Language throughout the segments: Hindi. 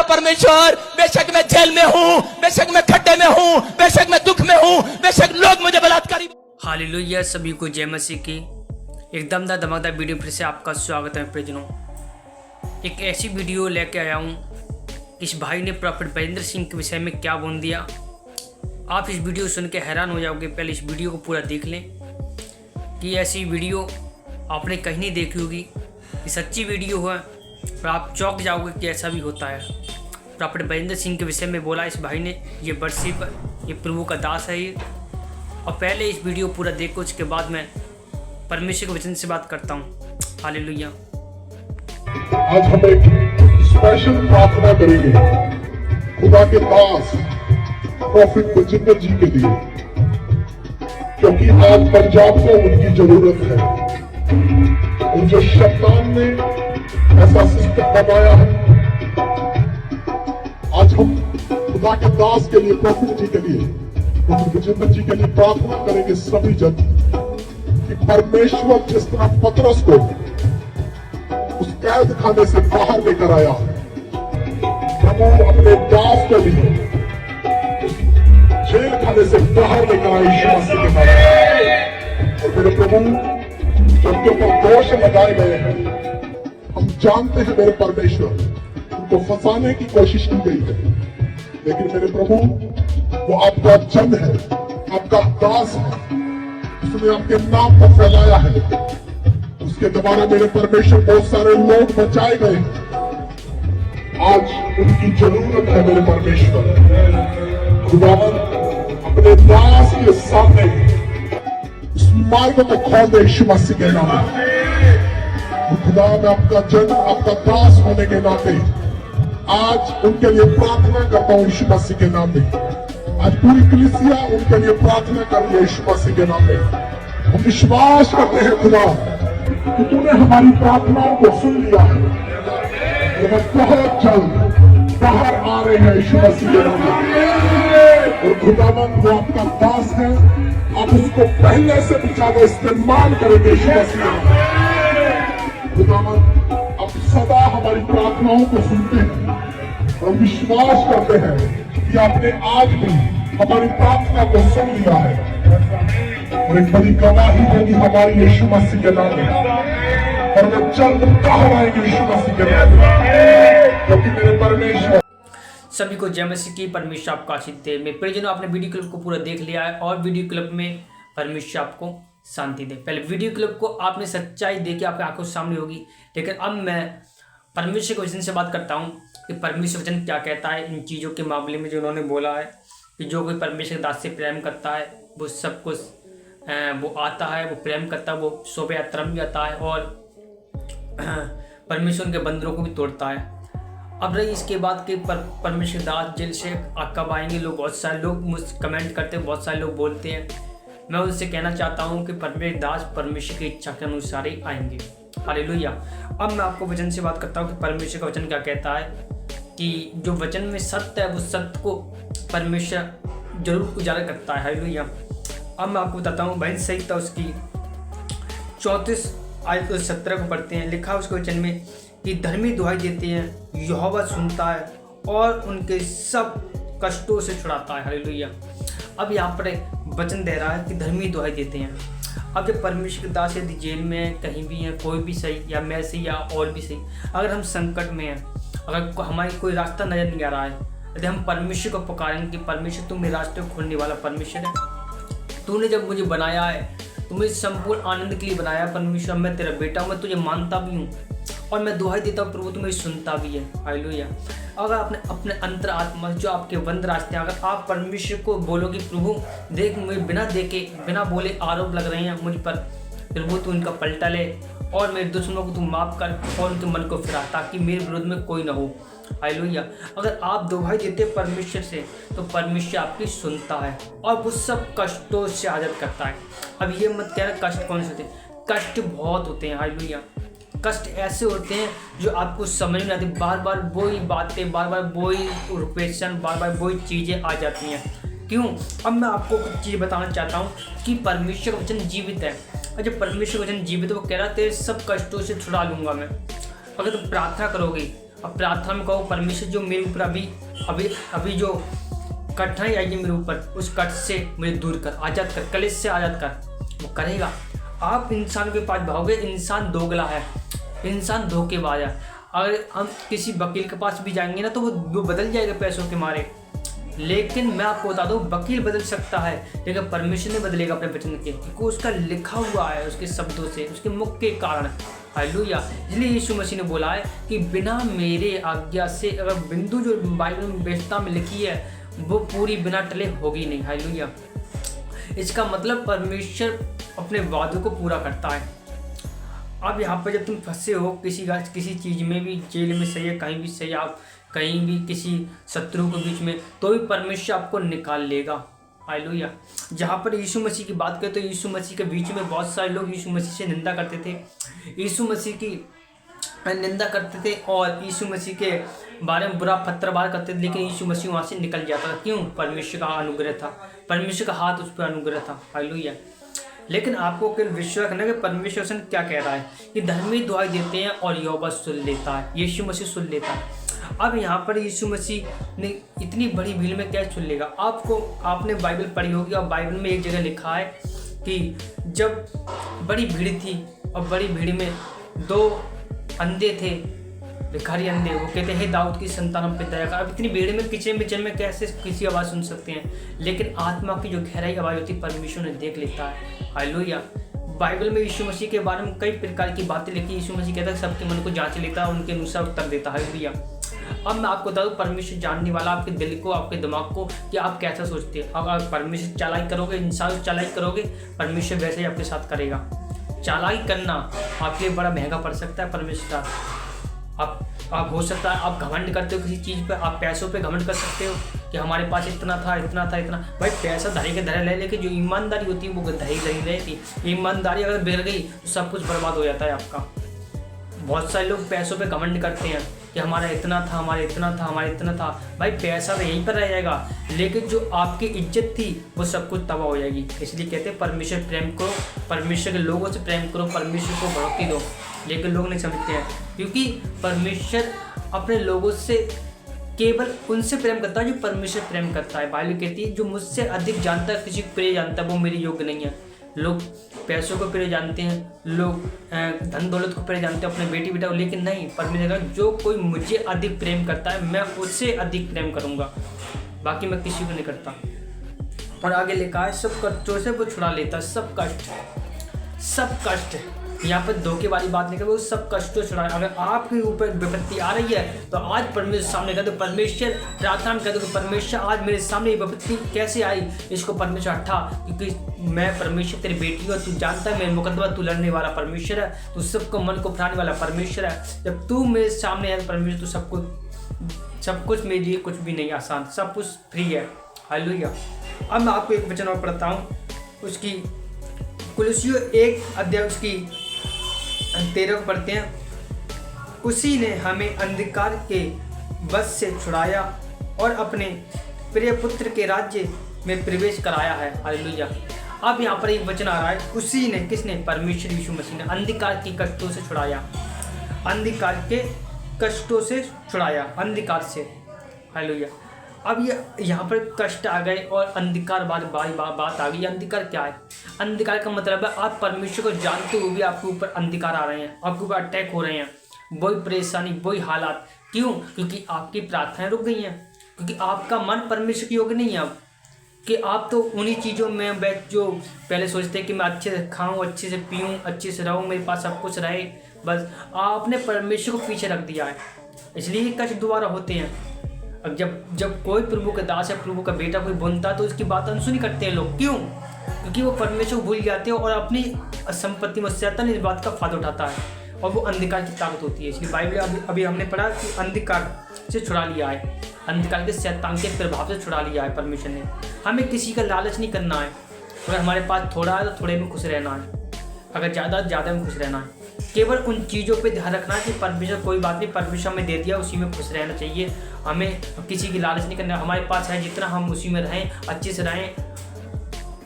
परमेश्वर, बेशक मैं जेल में हूँ, बेशक मैं खड्डे में हूँ, बेशक मैं दुख में हूँ, बेशक लोग मुझे बलात्कारी। हालेलुया। सभी को जय मसीह की एक दमदार धमाकेदार वीडियो फिर से आपका स्वागत है प्रियजनों। एक ऐसी वीडियो लेके आया हूँ, इस भाई ने प्रॉफेट बरिंदर सिंह के विषय में क्या बोल दिया। आप इस वीडियो सुन के हैरान हो जाओगे। पहले इस वीडियो को पूरा देख लें कि ऐसी वीडियो आपने कहीं नहीं देखी होगी। ये सच्ची वीडियो है और आप चौंक जाओगे कि ऐसा भी होता है। प्रॉफेट बरिंदर सिंह के विषय में बोला इस भाई ने, ये वर्शिप, ये प्रभु का दास है ये। और पहले इस वीडियो पूरा देखो, उसके बाद मैं परमेश्वर के वचन से बात करता हूँ। हालेलुया। आज हम एक स्पेशल प्रार्थना करेंगे खुदा के दास प्रॉफेट बजिंदर जी के लिए, क्योंकि आज पंजाब को उनकी जरूरत है। और जो शैतान ने ऐसा सिस्टम बनाया है, आज हम खुदा के दास के लिए, प्रॉफेट जी के लिए, प्रॉफेट बजिंदर जी के लिए प्रार्थना करेंगे सभी जन कि परमेश्वर जिस तरह पतरस को उस कैद खाने से बाहर लेकर आया, प्रभु अपने दास को भी उस जेल खाने से बाहर लेकर आया यीशु मसीह के नाम। और मेरे प्रभु, जिनके ऊपर दोष लगाए गए हैं, हम जानते हैं मेरे परमेश्वर, उनको फंसाने की कोशिश की गई है, लेकिन मेरे प्रभु वो आपका जन है, आपका दास है, उसने आपके नाम को फैलाया है। उसके द्वारा मेरे परमेश्वर बहुत सारे लोग बचाए गए। आज उनकी जरूरत है मेरे परमेश्वर। खुदावन अपने दास के सामने इस मार्ग को खोल दे यीशु मसीह के नाम में। खुदा, मैं आपका जन, आपका दास होने के नाते आज उनके लिए प्रार्थना करता हूँ यीशु मसीह के नाम में। आज पूरी कलीसिया उनके लिए प्रार्थना कर रही है यीशु मसीह के नाम में। हम विश्वास करते हैं खुदा कि तूने हमारी प्रार्थनाओं को सुन लिया है। वो बहुत जल्द बाहर आ रहे हैं यीशु मसीह के नाम में। और खुदावंद वो आपका दास है, आप उसको पहले से भी ज्यादा इस्तेमाल करेंगे यीशु मसीह के नाम में। खुदावंद आप सदा हमारी प्रार्थनाओं को सुनते हैं और विश्वास करते हैं कि आपने आज भी हमारी प्रार्थना को सुन लिया है। और एक बड़ी गवाही होगी हमारी यीशु मसीह के नाम में, और वो जल्द बाहर आएंगे यीशु मसीह के नाम में, क्योंकि मेरे परमेश्वर। सभी को जय मसीह की। परमेश्वर आपका आशीष दे। मैं प्रियजनों, आपने वीडियो क्लिप को पूरा देख लिया है और वीडियो क्लिप में परमेश्वर आपको शांति दे। पहले वीडियो क्लिप को आपने सच्चाई देखी, आपकी आंखों के सामने होगी, लेकिन अब मैं परमेश्वर के वचन से बात करता हूँ कि परमेश्वर वचन क्या कहता है इन चीज़ों के मामले में। जो उन्होंने बोला है कि जो कोई परमेश्वर के दास से प्रेम करता है वो सब कुछ वो आता है, वो प्रेम करता है, वो शोभा यात्रा भी आता है और परमेश्वर के बंदरों को भी तोड़ता है। अब रही इसके बाद कि परमेश्वर दास जेल से कब आएंगे। लोग, बहुत सारे लोग मुझसे कमेंट करते हैं, बहुत सारे लोग बोलते हैं। मैं उनसे कहना चाहता हूँ कि परमेश्वर दास परमेश्वर की इच्छा के अनुसार ही आएंगे। हालेलुया। अब मैं आपको वचन से बात करता हूँ कि परमेश्वर का वचन क्या कहता है कि जो वचन में सत्य है वो सत्य को परमेश्वर जरूर उजागर करता है। हालेलुया। अब मैं आपको बताता हूँ बहन संहिता उसकी 34 आयत 17 को पढ़ते हैं। लिखा है उसके वचन में कि धर्मी दुहाई देते हैं, यहोवा सुनता है और उनके सब कष्टों से छुड़ाता है। हालेलुया। अब यहाँ पर वचन दे रहा है कि धर्मी दुहाई देते हैं। अब जब परमेश्वर के दास यदि जेल में कहीं भी हैं, कोई भी सही या मैं सही या और भी सही, अगर हम संकट में हैं, अगर हमारी कोई रास्ता नजर नहीं आ रहा है, यदि हम परमेश्वर को पुकारेंगे कि परमेश्वर तुम मेरे रास्ते को खोलने वाला परमेश्वर है, तूने जब मुझे बनाया है, तुम्हें संपूर्ण आनंद के लिए बनाया है परमेश्वर, मैं तेरा बेटा हूँ, मैं तुझे मानता भी हूँ और मैं दुहाई देता हूँ प्रभु तुम्हें सुनता भी है। हालेलुया। अगर आपने अपने अंतर आत्मा जो आपके बंद रास्ते हैं, अगर आप परमेश्वर को बोलोगे प्रभु देख मुझे बिना देखे बिना बोले आरोप लग रहे हैं मुझ पर, प्रभु तू इनका पलटा ले और मेरे दुश्मनों को तू माफ कर और उनके मन को फिरा, ताकि मेरे विरोध में कोई ना हो। हालेलुया। अगर आप दुहाई देते परमेश्वर से तो परमेश्वर आपकी सुनता है और वो सब कष्टों से आज़ाद करता है। अब ये मत कहना कष्ट कौन से होते हैं, कष्ट बहुत होते हैं। हालेलुया। कष्ट ऐसे होते हैं जो आपको समझ में आती, बार बार वही बातें, बार बार वही क्वेश्चन, बार बार वही चीज़ें आ जाती हैं। क्यों? अब मैं आपको कुछ चीज़ बताना चाहता हूँ कि परमेश्वर का वचन जीवित है और जब परमेश्वर का वचन जीवित है वो कह रहा तेरे सब कष्टों से छुड़ा लूँगा मैं। अगर तुम प्रार्थना करोगे अब प्रार्थना में कहो परमेश्वर जो मेरे ऊपर अभी जो कठिनाई आई है मेरे ऊपर, उस कष्ट से मुझे दूर कर, आज़ाद कर, कलेश से आज़ाद कर। वो करेगा। आप इंसान के पास भागोगे, इंसान दोगला है, इंसान धोखेबाज है। अगर हम किसी वकील के पास भी जाएंगे ना तो वो बदल जाएगा पैसों के मारे, लेकिन मैं आपको बता दूं वकील बदल सकता है लेकिन परमेश्वर नहीं बदलेगा अपने वचन के, क्योंकि उसका लिखा हुआ है उसके शब्दों से, उसके मुख के कारण। हालेलुया। इसलिए यीशु मसीह ने बोला है कि बिना मेरे आज्ञा से, अगर बिंदु जो बाइबल में व्यवस्था में लिखी है वो पूरी बिना टले होगी नहीं। हालेलुया। इसका मतलब परमेश्वर अपने वादों को पूरा करता है। अब यहाँ पर जब तुम फंसे हो किसी चीज़ में भी, जेल में सही है, कहीं भी सही, आप कहीं भी किसी शत्रु के बीच में, तो भी परमेश्वर आपको निकाल लेगा। हालेलुया। जहाँ पर यीशु मसीह की बात करें तो यीशु मसीह के बीच में बहुत सारे लोग यीशु मसीह से निंदा करते थे, यीशु मसीह की निंदा करते थे और यीशु मसीह के बारे में बुरा पत्थरबार करते थे, लेकिन यीशु मसीह वहाँ से निकल जाता था। क्यों? परमेश्वर का अनुग्रह था, परमेश्वर का हाथ उस पर अनुग्रह था। हालेलुया। लेकिन आपको केवल विश्वास करना कि परमेश्वर क्या कह रहा है कि धर्मी दुआई देते हैं और यहोवा सुन लेता है, यीशु मसीह सुन लेता है। अब यहाँ पर यीशु मसीह ने इतनी बड़ी भीड़ में कैसे सुन लेगा? आपने बाइबल पढ़ी होगी और बाइबल में एक जगह लिखा है कि जब बड़ी भीड़ थी और बड़ी भीड़ में 2 अंधे थे, भिखारी अंधे, वो कहते हैं हे दाऊद की संतान हम पे दया कर। अब इतनी भीड़ में किचन में कैसे किसी आवाज़ सुन सकते हैं? लेकिन आत्मा की जो गहराई आवाज़ होती है परमेश्वर ने देख लेता है। हालेलुया। बाइबल में यीशु मसीह के बारे में कई प्रकार की बातें लिखी। यीशु मसीह कहता है सबके मन को जांच लेता है, उनके अनुसार उत्तर देता है। हालेलुया। अब मैं आपको बता दूं परमेश्वर जानने वाला आपके दिल को, आपके दिमाग को कि आप कैसा सोचते हैं। अगर परमेश्वर चालाकी करोगे, इंसान चालाकी करोगे, परमेश्वर वैसे ही आपके साथ करेगा। चालाकी करना आपके लिए बड़ा महंगा पड़ सकता है परमेश्वर। आप हो सकता है आप घमंड करते हो किसी चीज़ पे, आप पैसों पे घमंड कर सकते हो कि हमारे पास इतना था। भाई पैसा धरे के धरे ले, लेकिन जो ईमानदारी होती है वो धरी रहती। ईमानदारी अगर बिगड़ गई तो सब कुछ बर्बाद हो जाता है आपका। बहुत सारे लोग पैसों पे घमंड करते हैं कि हमारा इतना था, हमारा इतना था। भाई पैसा तो यहीं पर रह जाएगा, लेकिन जो आपकी इज्जत थी वो सब कुछ तबाह हो जाएगी। इसलिए कहते हैं परमेश्वर प्रेम करो, परमेश्वर के लोगों से प्रेम करो, परमेश्वर को बढ़ोतरी दो। लेकिन लोग नहीं समझते हैं, क्योंकि परमेश्वर अपने लोगों से केवल उनसे प्रेम करता है जो परमेश्वर प्रेम करता है। बाइबल कहती है जो मुझसे अधिक जानता है, किसी को प्रिय जानता है, वो मेरे योग्य नहीं है। लोग पैसों को प्रिय जानते हैं, लोग धन दौलत को प्रिय जानते हैं, अपने बेटी बेटा को, लेकिन नहीं, परमेश्वर जो कोई मुझे अधिक प्रेम करता है मैं उससे अधिक प्रेम करूँगा, बाकी मैं किसी को नहीं करता। और आगे लिखा है सब कष्टों से वो छुड़ा लेता है। सब कष्ट यहाँ पर धोखे वाली बात नहीं कर, वो सब कष्टों से छुड़ाए। अगर आपके ऊपर विपत्ति आ रही है तो आज परमेश्वर सामने कर दो, परमेश्वर प्रार्थना कर दो कि परमेश्वर आज मेरे सामने ये विपत्ति कैसे आई, इसको परमेश्वर हटा, क्योंकि मैं परमेश्वर तेरी बेटी हूँ, तू जानता है मेरे मुकदमा तू लड़ने वाला परमेश्वर है, तू सबको मन को फिराने वाला परमेश्वर है। जब तू मेरे सामने है परमेश्वर, तू सब कुछ मेरे लिए कुछ भी नहीं आसान, सब कुछ फ्री है। हालेलुया। अब मैं आपको एक वचन और पढ़ता हूँ, उसकी कुलुस्सियों 1 अध्याय उसकी 13 पढ़ते हैं। उसी ने हमें अंधकार के बस से छुड़ाया और अपने प्रिय पुत्र के राज्य में प्रवेश कराया है। हालेलुया। अब यहाँ पर एक वचन आ रहा है, उसी ने, किसने? परमेश्वर यीशु मसीह ने अंधकार के कष्टों से छुड़ाया, अंधकार के कष्टों से छुड़ाया, अंधकार से। हालेलुया। अब ये यहाँ पर कष्ट आ गए और अंधकार बात आ गई। अंधकार क्या है? अंधकार का मतलब है आप परमेश्वर को जानते हुए भी आपके ऊपर अंधकार आ रहे हैं, आपके ऊपर अटैक हो रहे हैं, वही परेशानी, वही हालात। क्यों? क्योंकि आपकी प्रार्थनाएं रुक गई हैं, क्योंकि आपका मन परमेश्वर के योग्य नहीं है। अब कि आप तो उन्हीं चीज़ों में बैठ जो पहले सोचते हैं कि मैं अच्छे से खाऊं, अच्छे से पीऊं, अच्छे से रहूं, मेरे पास सब कुछ रहे, बस आपने परमेश्वर को पीछे रख दिया है। इसलिए कष्ट दोबारा होते हैं। अब जब कोई प्रभु का दास है, प्रभु का बेटा कोई बनता है तो उसकी बात अनसुनी करते हैं लोग। क्यों? क्योंकि वो परमेश्वर को भूल जाते हैं और अपनी संपत्ति में शैतान इस बात का फायदा उठाता है और वो अंधकार की ताकत होती है। इसलिए बाइबल अभी हमने पढ़ा कि अंधकार से छुड़ा लिया है, अंधकार के शैतान के प्रभाव से छुड़ा लिया है परमेश्वर ने। हमें किसी का लालच नहीं करना है। अगर हमारे पास थोड़ा है तो थोड़े में खुश रहना है, अगर ज़्यादा में खुश रहना है। केवल उन चीज़ों पे ध्यान रखना है कि परमेश्वर कोई बात नहीं, परमेश्वर हमें दे दिया, उसी में खुश रहना चाहिए। हमें किसी की लालच नहीं करना। हमारे पास है जितना हम उसी में रहें, अच्छे से रहें,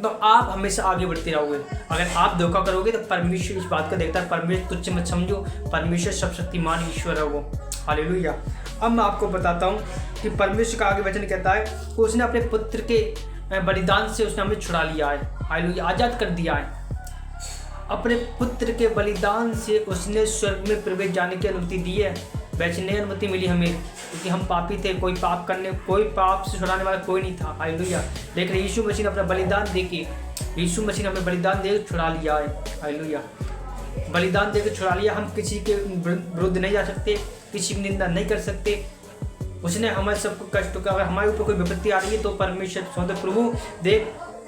तो आप हमेशा आगे बढ़ते रहोगे। अगर आप धोखा करोगे तो परमेश्वर इस बात को देखता है। परमेश्वर तुच्छ मत समझो, परमेश्वर सब शक्तिमान ईश्वर है वो। हालेलुया। अब मैं आपको बताता हूँ कि परमेश्वर का आगे वचन कहता है कि उसने अपने पुत्र के बलिदान से उसने हमें छुड़ा लिया है। हालेलुया, आज़ाद कर दिया है। अपने पुत्र के बलिदान से उसने स्वर्ग में प्रवेश जाने की अनुमति दी है। वैसे नहीं अनुमति मिली हमें, क्योंकि हम पापी थे, कोई पाप से छुड़ाने वाला कोई नहीं था। हालेलुया। लेकिन यीशु मसीह ने अपना बलिदान देके, यीशु मसीह ने हमें बलिदान दे छुड़ा लिया है। हालेलुया, बलिदान देकर छुड़ा लिया। हम किसी के विरुद्ध नहीं जा सकते, किसी की निंदा नहीं कर सकते। उसने हमारे सबको कष्ट का, अगर हमारे ऊपर कोई विपत्ति आ रही है तो परमेश्वर सोचते प्रभु देख,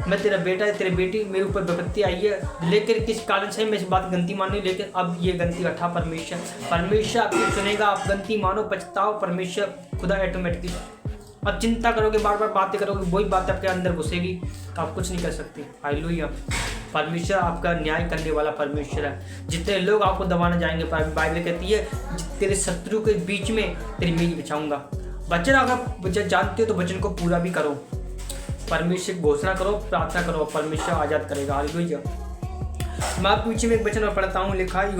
मैं तेरा बेटा है, तेरे बेटी मेरे ऊपर विपत्ति आई है, लेकिन किस कारण से मैं इस बात गलती मानी, लेकिन अब ये गलती हटा परमेश्वर आपकी सुनेगा। आप गलती मानो, पछताओ, परमेश्वर खुदा ऑटोमेटिकली। अब चिंता करोगे, बार बार बातें करोगे, वही बात आपके अंदर घुसेगी तो आप कुछ नहीं कर सकते। हालेलुया। परमेश्वर आपका न्याय करने वाला परमेश्वर है। जितने लोग आपको दबाने जाएंगे, बाइबल कहती है तेरे शत्रु के बीच में तेरी मेज बिछाऊंगा। वचन अगर जानते हो तो वचन को पूरा भी करो। परमेश्वर घोषणा करो, प्रार्थना करो, परमेश्वर आज़ाद करेगा। हालेलुया। मैं आपके पीछे में एक वचन और पढ़ता हूँ, लिखा है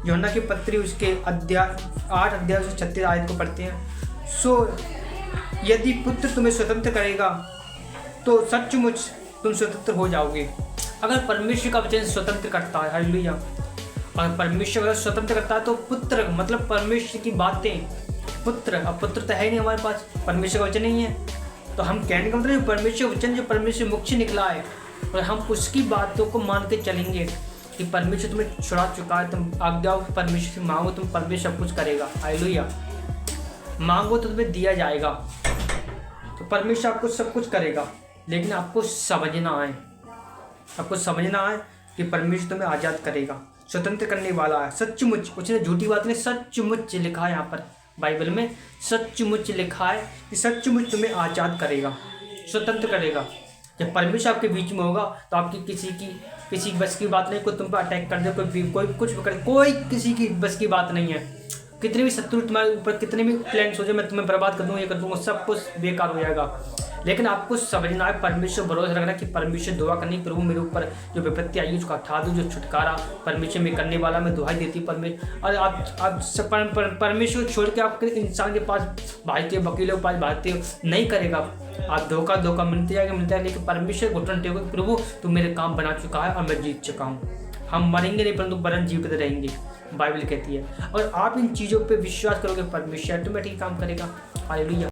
यूहन्ना की पत्री उसके 8 अध्याय से 36 आयत को पढ़ते हैं। सो यदि पुत्र तुम्हें स्वतंत्र करेगा तो सचमुच तुम स्वतंत्र हो जाओगे। अगर परमेश्वर का वचन स्वतंत्र करता है, हालेलुया, अगर परमेश्वर अगर स्वतंत्र करता है तो पुत्र मतलब परमेश्वर की बातें, अब पुत्र तो है नहीं हमारे पास, परमेश्वर का वचन नहीं है, तो हम कहने का मतलब परमेश्वर वचन जो परमेश्वर मुख से निकला है और हम उसकी बातों को मान के चलेंगे कि परमेश्वर तुम्हें छुड़ा चुका है। तुम आज्ञा परमेश्वर से मांगो, तुम परमेश्वर सब कुछ करेगा। हालेलुया। मांगो तो तुम्हें दिया जाएगा। तो परमेश्वर आपको सब कुछ करेगा, लेकिन आपको समझना है कि परमेश्वर तुम्हें आज़ाद करेगा, स्वतंत्र करने वाला है। सचमुच, उसने झूठी बात नहीं, सचमुच लिखा है यहाँ पर बाइबल में, सचमुच लिखा है कि सचमुच तुम्हें आज़ाद करेगा, स्वतंत्र करेगा। जब परमेश्वर आपके बीच में होगा तो आपकी किसी बस की बात नहीं, कोई तुम पर अटैक कर दे, कोई कुछ भी करे, कोई किसी की बस की बात नहीं है। कितने भी शत्रु तुम्हारे ऊपर, कितने भी प्लान सोचे मैं तुम्हें बर्बाद कर दूँगा, ये कर दूँगा, सब कुछ बेकार हो जाएगा। लेकिन आपको समझना है, परमेश्वर भरोसा रखना कि परमेश्वर दुआ करनी, प्रभु मेरे ऊपर जो विपत्ति आई है उसको हटा दो, जो छुटकारा परमेश्वर में करने वाला, मैं दुहाई देती परमेश्वर। और आप परमेश्वर छोड़ के आप इंसान के पास भागते हो, वकीलों के पास भागते हो, नहीं करेगा। आप धोखा मिलता है, लेकिन परमेश्वर घुटन टेको, प्रभु तू मेरे काम बना चुका है और मैं जीत चुका हूँ। हम मरेंगे नहीं परंतु वरन जीवित रहेंगे, बाइबल कहती है। और आप इन चीज़ों पे विश्वास करोगे, परमेश्वर ऑटोमेटिक काम करेगा। हालेलुया।